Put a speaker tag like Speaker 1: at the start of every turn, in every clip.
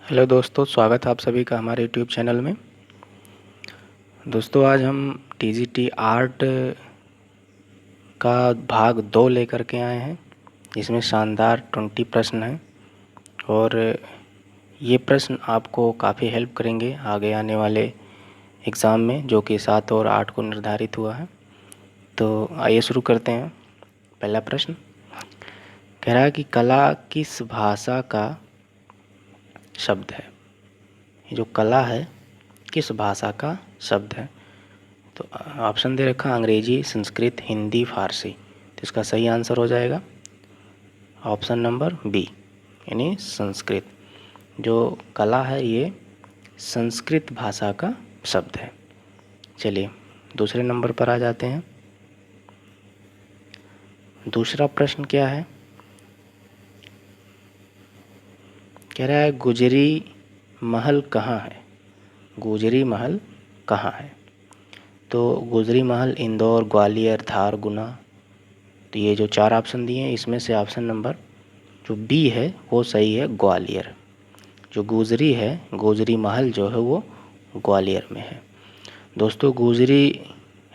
Speaker 1: Hello दोस्तों, स्वागत है आप सभी का हमारे यूट्यूब चैनल में। दोस्तों, आज हम टीजीटी आर्ट का भाग 2 लेकर के आए हैं। इसमें शानदार 20 प्रश्न हैं और ये प्रश्न आपको काफ़ी हेल्प करेंगे आगे आने वाले एग्ज़ाम में, जो कि 7 और 8 को निर्धारित हुआ है। तो आइए शुरू करते हैं। पहला प्रश्न कह रहा है कि कला किस भाषा का शब्द है। ये जो कला है किस भाषा का शब्द है। तो ऑप्शन दे रखा अंग्रेजी, संस्कृत, हिंदी, फारसी। तो इसका सही आंसर हो जाएगा ऑप्शन नंबर बी, यानी संस्कृत। जो कला है ये संस्कृत भाषा का शब्द है। चलिए दूसरे नंबर पर आ जाते हैं। दूसरा प्रश्न क्या है, कह रहा है गुजरी महल कहाँ है। गुजरी महल कहाँ है। तो गुजरी महल इंदौर, ग्वालियर, धार, गुना। तो ये जो 4 ऑप्शन दिए हैं इसमें से ऑप्शन नंबर जो बी है वो सही है, ग्वालियर। जो गुजरी है, गुजरी महल जो है वो ग्वालियर में है। दोस्तों, गुजरी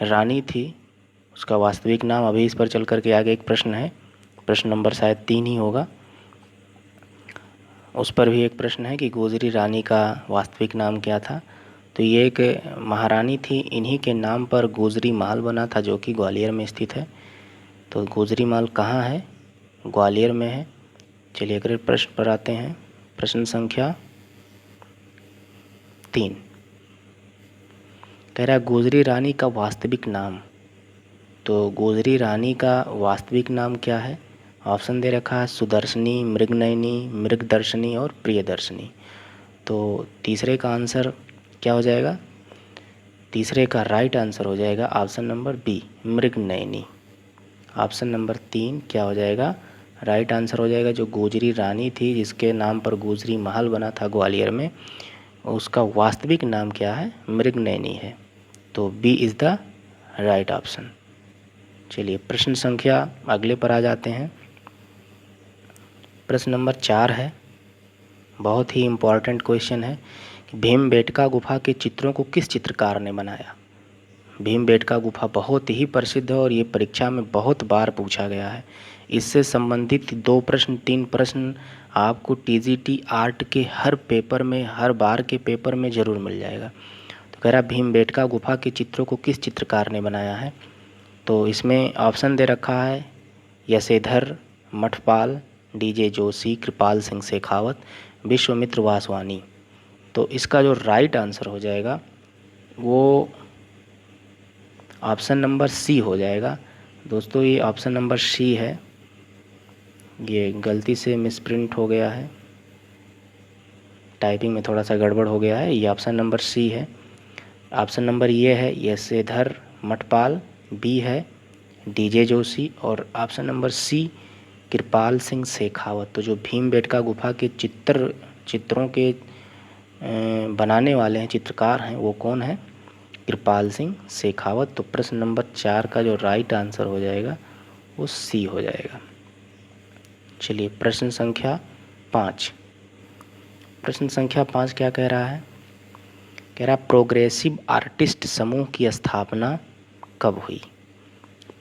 Speaker 1: रानी थी, उसका वास्तविक नाम अभी इस पर चल कर के आगे एक प्रश्न है, प्रश्न नंबर शायद 3 ही होगा, उस पर भी एक प्रश्न है कि गुजरी रानी का वास्तविक नाम क्या था। तो ये एक महारानी थी, इन्हीं के नाम पर गुजरी महल बना था जो कि ग्वालियर में स्थित है। तो गुजरी महल कहाँ है, ग्वालियर में है। चलिए अगले प्रश्न पर आते हैं। प्रश्न संख्या 3 कह रहा है गुजरी रानी का वास्तविक नाम। तो गुजरी रानी का वास्तविक नाम क्या है। ऑप्शन दे रखा है सुदर्शनी, मृगनयनी, मृगदर्शनी और प्रियदर्शनी। तो तीसरे का आंसर क्या हो जाएगा। तीसरे का राइट आंसर हो जाएगा ऑप्शन नंबर बी, मृगनयनी। ऑप्शन नंबर 3 क्या हो जाएगा, राइट आंसर हो जाएगा। जो गुजरी रानी थी जिसके नाम पर गुजरी महल बना था ग्वालियर में, उसका वास्तविक नाम क्या है, मृगनयनी है। तो B is the right option. चलिए प्रश्न संख्या अगले पर आ जाते हैं। प्रश्न नंबर 4 है, बहुत ही इम्पॉर्टेंट क्वेश्चन है कि भीमबेटका गुफा के चित्रों को किस चित्रकार ने बनाया। भीमबेटका गुफा बहुत ही प्रसिद्ध है और ये परीक्षा में बहुत बार पूछा गया है। इससे संबंधित 2 प्रश्न 3 प्रश्न आपको टीजीटी आर्ट के हर पेपर में, हर बार के पेपर में ज़रूर मिल जाएगा। तो कह रहा भीमबेटका गुफा के चित्रों को किस चित्रकार ने बनाया है। तो इसमें ऑप्शन दे रखा है यशेधर मठपाल, डीजे जोशी, कृपाल सिंह शेखावत, विश्वामित्र वासवानी। तो इसका जो राइट आंसर हो जाएगा वो ऑप्शन नंबर सी हो जाएगा। दोस्तों, ये ऑप्शन नंबर सी है, ये गलती से मिसप्रिंट हो गया है, टाइपिंग में थोड़ा सा गड़बड़ हो गया है। ये ऑप्शन नंबर सी है। ऑप्शन नंबर ये है यशेधर मठपाल, बी है डीजे जोशी और ऑप्शन नंबर सी कृपाल सिंह शेखावत। तो जो भीमबेटका गुफा के चित्रों के बनाने वाले हैं, चित्रकार हैं, वो कौन है, कृपाल सिंह शेखावत। तो प्रश्न नंबर 4 का जो राइट आंसर हो जाएगा वो सी हो जाएगा। चलिए प्रश्न संख्या 5। प्रश्न संख्या 5 क्या कह रहा है, कह रहा प्रोग्रेसिव आर्टिस्ट समूह की स्थापना कब हुई।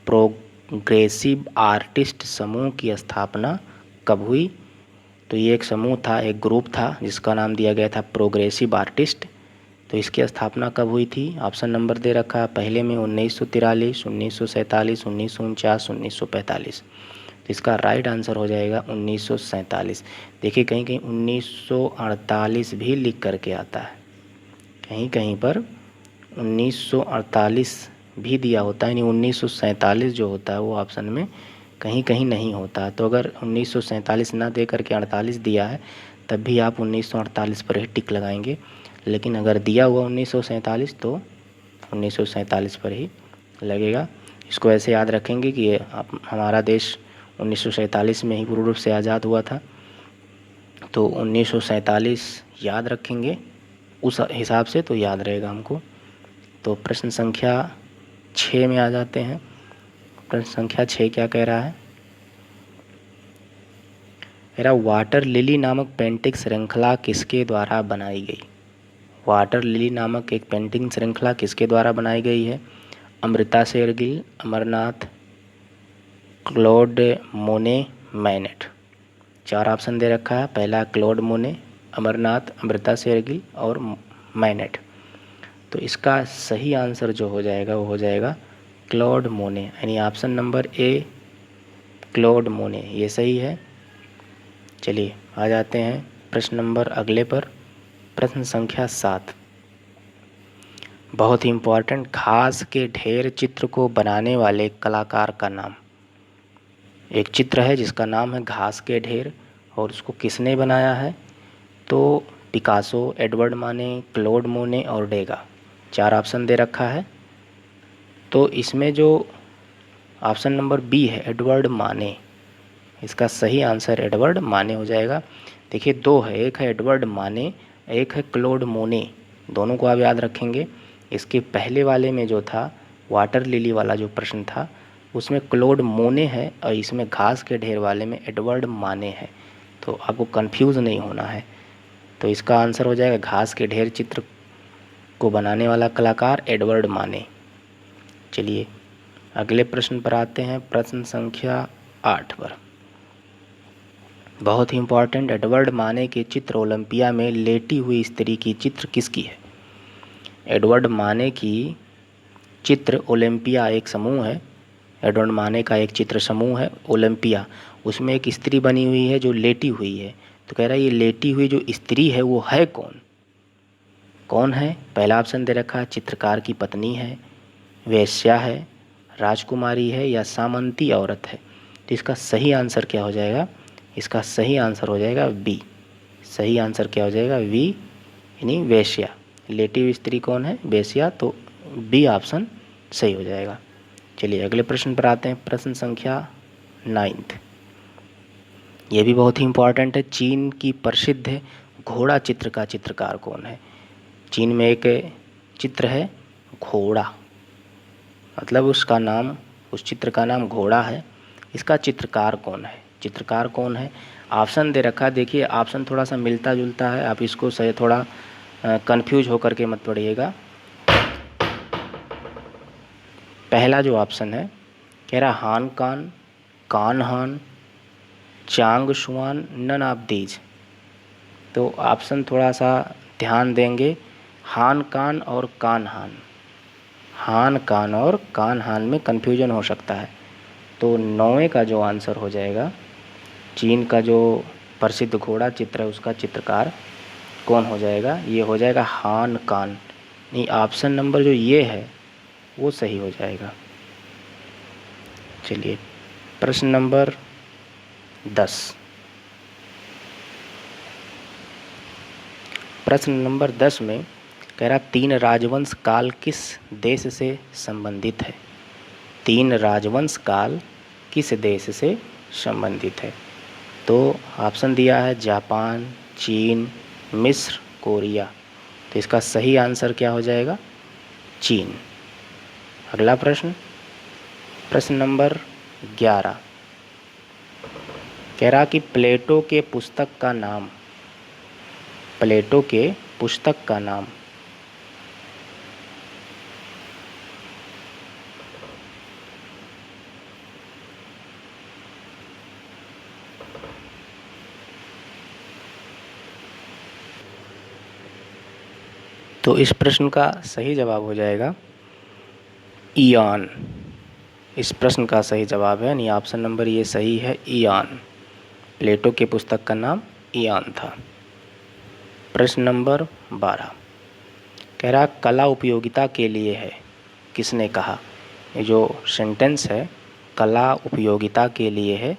Speaker 1: प्रोग्रेसिव आर्टिस्ट समूह की स्थापना कब हुई। तो ये एक समूह था, एक ग्रुप था जिसका नाम दिया गया था प्रोग्रेसिव आर्टिस्ट। तो इसकी स्थापना कब हुई थी। ऑप्शन नंबर दे रखा है पहले में 1943, 1947, 1949, 1945। तो इसका राइट आंसर हो जाएगा 1947। देखिए कहीं कहीं 1948 भी लिख करके आता है, कहीं कहीं पर 1948 भी दिया होता है, यानी 1947 जो होता है वो ऑप्शन में कहीं कहीं नहीं होता। तो अगर 1947 ना दे करके 48 दिया है तब भी आप 1948 पर ही टिक लगाएंगे, लेकिन अगर दिया हुआ 1947 तो 1947 पर ही लगेगा। इसको ऐसे याद रखेंगे कि हमारा देश 1947 में ही पूर्ण रूप से आज़ाद हुआ था। तो 1947 याद रखेंगे, उस हिसाब से तो याद रहेगा हमको। तो प्रश्न संख्या 6 में आ जाते हैं। प्रश्न संख्या 6 क्या कह रहा है, कह रहा वाटर लिली नामक पेंटिंग श्रृंखला किसके द्वारा बनाई गई। वाटर लिली नामक एक पेंटिंग श्रृंखला किसके द्वारा बनाई गई है। अमृता शेरगिल, अमरनाथ, क्लॉड मोने, मैनेट। 4 ऑप्शन दे रखा है। पहला क्लॉड मोने, अमरनाथ, अमृता शेरगिल और मैनेट। तो इसका सही आंसर जो हो जाएगा वो हो जाएगा क्लॉड मोने, यानी ऑप्शन नंबर ए क्लॉड मोने, ये सही है। चलिए आ जाते हैं प्रश्न नंबर अगले पर। प्रश्न संख्या 7, बहुत ही इम्पोर्टेंट। घास के ढेर चित्र को बनाने वाले कलाकार का नाम। एक चित्र है जिसका नाम है घास के ढेर और उसको किसने बनाया है। तो पिकासो, एडवर्ड माने, क्लॉड मोने और डेगा। 4 ऑप्शन दे रखा है। तो इसमें जो ऑप्शन नंबर बी है एडवर्ड माने, इसका सही आंसर एडवर्ड माने हो जाएगा। देखिए 2 है, एक है एडवर्ड माने, एक है क्लॉड मोने। दोनों को आप याद रखेंगे। इसके पहले वाले में जो था वाटर लिली वाला जो प्रश्न था उसमें क्लॉड मोने है और इसमें घास के ढेर वाले में एडवर्ड माने है। तो आपको कंफ्यूज नहीं होना है। तो इसका आंसर हो जाएगा घास के ढेर चित्र को बनाने वाला कलाकार एडवर्ड माने। चलिए अगले प्रश्न पर आते हैं। प्रश्न संख्या 8 पर, बहुत ही इम्पोर्टेंट। एडवर्ड माने के चित्र ओलंपिया में लेटी हुई स्त्री की चित्र किसकी है। एडवर्ड माने की चित्र ओलंपिया एक समूह है। एडवर्ड माने का एक चित्र समूह है ओलंपिया, उसमें एक स्त्री बनी हुई है जो लेटी हुई है। तो कह रहा है ये लेटी हुई जो स्त्री है वो है कौन। कौन है। पहला ऑप्शन दे रखा है चित्रकार की पत्नी है, वेश्या है, राजकुमारी है या सामंती औरत है। तो इसका सही आंसर क्या हो जाएगा। इसका सही आंसर हो जाएगा बी। सही आंसर क्या हो जाएगा बी, यानी वेश्या। लेटी हुई स्त्री कौन है, वेश्या। तो बी ऑप्शन सही हो जाएगा। चलिए अगले प्रश्न पर आते हैं। प्रश्न संख्या 9, ये भी बहुत ही इम्पोर्टेंट है। चीन की प्रसिद्ध घोड़ा चित्र का चित्रकार कौन है। चीन में एक चित्र है घोड़ा, मतलब उसका नाम, उस चित्र का नाम घोड़ा है। इसका चित्रकार कौन है। चित्रकार कौन है, ऑप्शन दे रखा है। देखिए ऑप्शन थोड़ा सा मिलता जुलता है, आप इसको सही थोड़ा कंफ्यूज होकर के मत पढ़िएगा। पहला जो ऑप्शन है कह रहा हान कान, कान हान, चांग शुआन, नन ऑफ दीज। तो ऑप्शन थोड़ा सा ध्यान देंगे। हान कान और कान हान, हान कान और कान हान में कन्फ्यूजन हो सकता है। तो 9वें का जो आंसर हो जाएगा, चीन का जो प्रसिद्ध घोड़ा चित्र है उसका चित्रकार कौन हो जाएगा, ये हो जाएगा हान कान। नहीं, ऑप्शन नंबर जो ये है वो सही हो जाएगा। चलिए प्रश्न नंबर 10। प्रश्न नंबर 10 में कह रहा 3 राजवंश काल किस देश से संबंधित है। 3 राजवंश काल किस देश से संबंधित है। तो ऑप्शन दिया है जापान, चीन, मिस्र, कोरिया। तो इसका सही आंसर क्या हो जाएगा, चीन। अगला प्रश्न, प्रश्न नंबर 11 कह रहा कि प्लेटो के पुस्तक का नाम, प्लेटो के पुस्तक का नाम। तो इस प्रश्न का सही जवाब हो जाएगा ईयान। इस प्रश्न का सही जवाब है, यानी ऑप्शन नंबर ये सही है ईयान। प्लेटो के पुस्तक का नाम ईयान था। प्रश्न नंबर 12 कह रहा कला उपयोगिता के लिए है, किसने कहा। ये जो सेंटेंस है कला उपयोगिता के लिए है,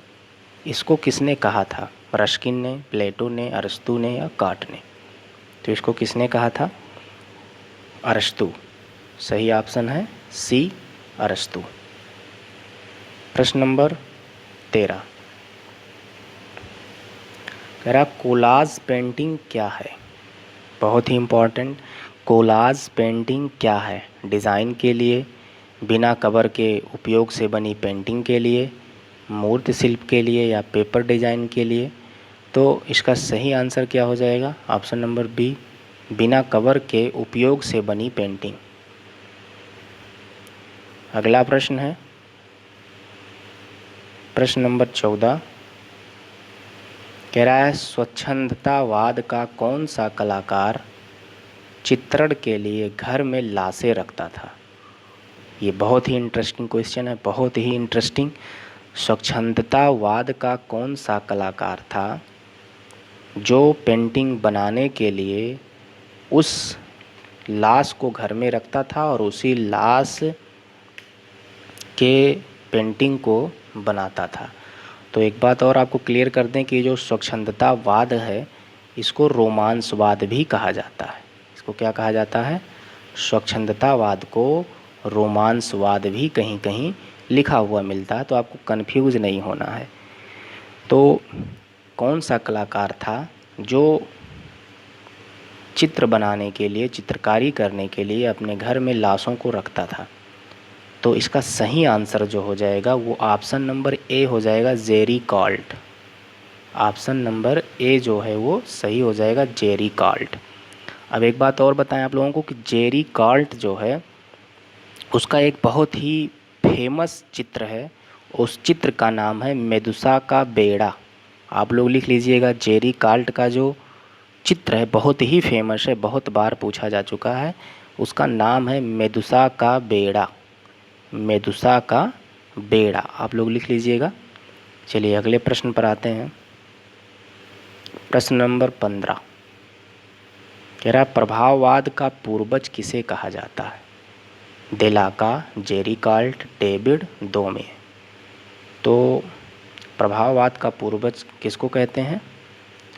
Speaker 1: इसको किसने कहा था। रस्किन ने, प्लेटो ने, अरस्तु ने या कांट ने। तो इसको किसने कहा था, अरस्तु। सही ऑप्शन है सी, अरस्तु। प्रश्न नंबर 13 कह रहा कोलाज पेंटिंग क्या है। बहुत ही इम्पोर्टेंट, कोलाज पेंटिंग क्या है। डिज़ाइन के लिए, बिना कवर के उपयोग से बनी पेंटिंग के लिए, मूर्ति शिल्प के लिए या पेपर डिज़ाइन के लिए। तो इसका सही आंसर क्या हो जाएगा? ऑप्शन नंबर बी, बिना कवर के उपयोग से बनी पेंटिंग। अगला प्रश्न है प्रश्न नंबर 14। कह रहा है स्वच्छंदतावाद का कौन सा कलाकार चित्रण के लिए घर में लाशें रखता था? ये बहुत ही इंटरेस्टिंग क्वेश्चन है, बहुत ही इंटरेस्टिंग। स्वच्छंदतावाद का कौन सा कलाकार था जो पेंटिंग बनाने के लिए उस लाश को घर में रखता था और उसी लाश के पेंटिंग को बनाता था? तो एक बात और आपको क्लियर कर दें कि जो स्वच्छंदतावाद है इसको रोमांसवाद भी कहा जाता है। इसको क्या कहा जाता है? स्वच्छंदतावाद को रोमांसवाद भी कहीं कहीं लिखा हुआ मिलता है, तो आपको कंफ्यूज नहीं होना है। तो कौन सा कलाकार था जो चित्र बनाने के लिए, चित्रकारी करने के लिए अपने घर में लाशों को रखता था? तो इसका सही आंसर जो हो जाएगा वो ऑप्शन नंबर ए हो जाएगा, Jerry Colt. Option number A जो है वो सही हो जाएगा, जेरी कॉल्ट। अब एक बात और बताएं आप लोगों को कि जेरी कॉल्ट जो है उसका एक बहुत ही फेमस चित्र है, उस चित्र का नाम है मेदुसा का बेड़ा। आप लोग लिख लीजिएगा, जेरी कॉल्ट का जो चित्र है बहुत ही फेमस है, बहुत बार पूछा जा चुका है, उसका नाम है मेदुसा का बेड़ा। मेदुसा का बेड़ा आप लोग लिख लीजिएगा। चलिए अगले प्रश्न पर आते हैं। प्रश्न नंबर 15 कह रहा है प्रभाववाद का पूर्वज किसे कहा जाता है? देलाका, जेरी कॉल्ट, डेविड, दोमे। तो प्रभाववाद का पूर्वज किसको कहते हैं?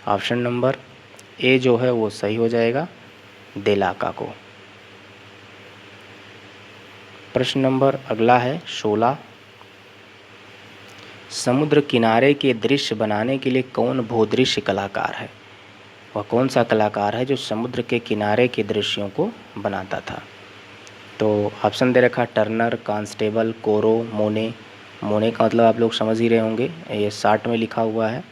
Speaker 1: ऑप्शन नंबर ए जो है वो सही हो जाएगा, देलाका को। प्रश्न नंबर अगला है 16। समुद्र किनारे के दृश्य बनाने के लिए कौन भूदृश्य कलाकार है? वह कौन सा कलाकार है जो समुद्र के किनारे के दृश्यों को बनाता था? तो ऑप्शन दे रखा टर्नर, कांस्टेबल, कोरो, मोने। मोने का मतलब आप लोग समझ ही रहे होंगे, ये शार्ट में लिखा हुआ है।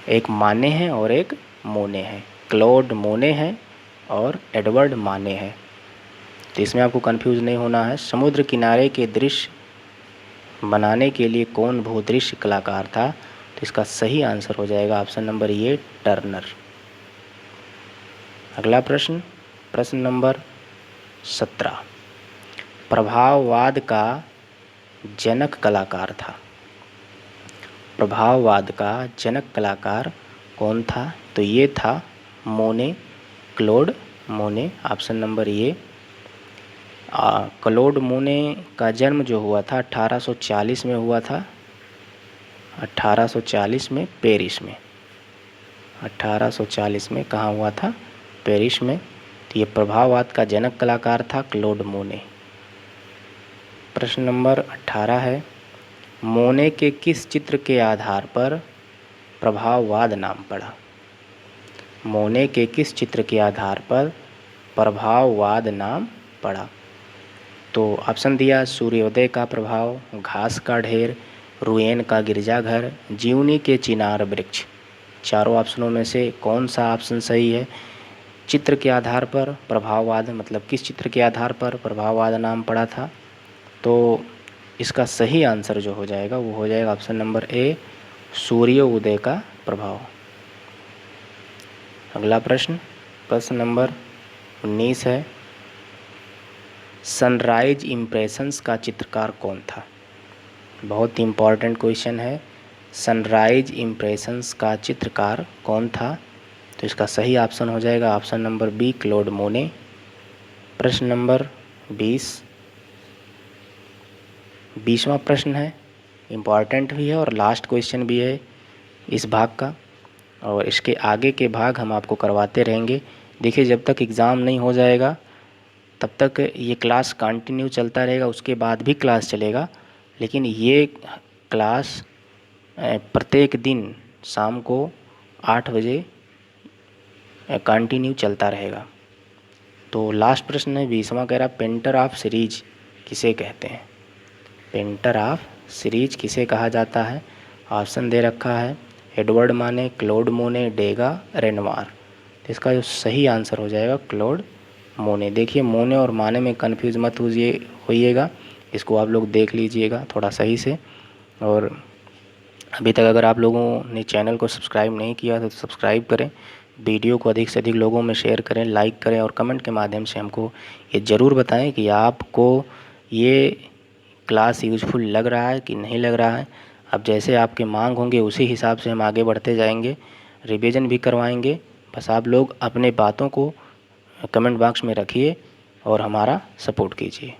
Speaker 1: एक माने है और एक मोने है, क्लॉड मोने है और एडवर्ड माने है। तो इसमें आपको कंफ्यूज नहीं होना है। समुद्र किनारे के दृश्य बनाने के लिए कौन भूदृश्य कलाकार था? तो इसका सही आंसर हो जाएगा ऑप्शन नंबर ए, टर्नर। अगला प्रश्न, प्रश्न नंबर 17। प्रभाववाद का जनक कलाकार था। प्रभाववाद का जनक कलाकार कौन था? तो ये था मोने, क्लॉड मोने। Option number A. क्लॉड मोने का जन्म जो हुआ था 1840 में हुआ था, 1840 में पेरिस में। 1840 में कहाँ हुआ था? पेरिस में। तो ये प्रभाववाद का जनक कलाकार था क्लॉड मोने। प्रश्न नंबर 18 है, मोने के किस चित्र के आधार पर प्रभाववाद नाम पड़ा? मोने के किस चित्र के आधार पर प्रभाववाद नाम पड़ा? तो ऑप्शन दिया सूर्योदय का प्रभाव, घास का ढेर, रुएन का गिरजाघर, जीवनी के चिनार वृक्ष। चारों ऑप्शनों में से कौन सा ऑप्शन सही है? चित्र के आधार पर प्रभाववाद, मतलब किस चित्र के आधार पर प्रभाववाद नाम पड़ा था? तो इसका सही आंसर जो हो जाएगा वो हो जाएगा ऑप्शन नंबर ए, सूर्योदय का प्रभाव। अगला प्रश्न, प्रश्न नंबर 19 है, सनराइज इम्प्रेशंस का चित्रकार कौन था? बहुत इम्पॉर्टेंट क्वेश्चन है। सनराइज इम्प्रेशंस का चित्रकार कौन था? तो इसका सही ऑप्शन हो जाएगा ऑप्शन नंबर बी, क्लॉड मोने। प्रश्न नंबर 20वां प्रश्न है, इम्पॉर्टेंट भी है और लास्ट क्वेश्चन भी है इस भाग का, और इसके आगे के भाग हम आपको करवाते रहेंगे। देखिए जब तक एग्ज़ाम नहीं हो जाएगा तब तक ये क्लास कंटिन्यू चलता रहेगा, उसके बाद भी क्लास चलेगा, लेकिन ये क्लास प्रत्येक दिन शाम को 8 बजे कंटिन्यू चलता रहेगा। तो लास्ट प्रश्न है 20वां, कह रहा पेंटर ऑफ सीरीज किसे कहते हैं? पेंटर ऑफ सीरीज किसे कहा जाता है? ऑप्शन दे रखा है एडवर्ड माने, क्लोड मोने, डेगा, रेनवार। तो इसका जो सही आंसर हो जाएगा क्लोड मोने। देखिए मोने और माने में कन्फ्यूज़ मत होइएगा, इसको आप लोग देख लीजिएगा थोड़ा सही से। और अभी तक अगर आप लोगों ने चैनल को सब्सक्राइब नहीं किया तो सब्सक्राइब करें, वीडियो को अधिक से अधिक लोगों में शेयर करें, लाइक करें और कमेंट के माध्यम से हमको ये ज़रूर बताएं कि आपको ये क्लास यूज़फुल लग रहा है कि नहीं लग रहा है। अब जैसे आपके मांग होंगे उसी हिसाब से हम आगे बढ़ते जाएंगे, रिवीजन भी करवाएंगे। बस आप लोग अपने बातों को कमेंट बॉक्स में रखिए और हमारा सपोर्ट कीजिए।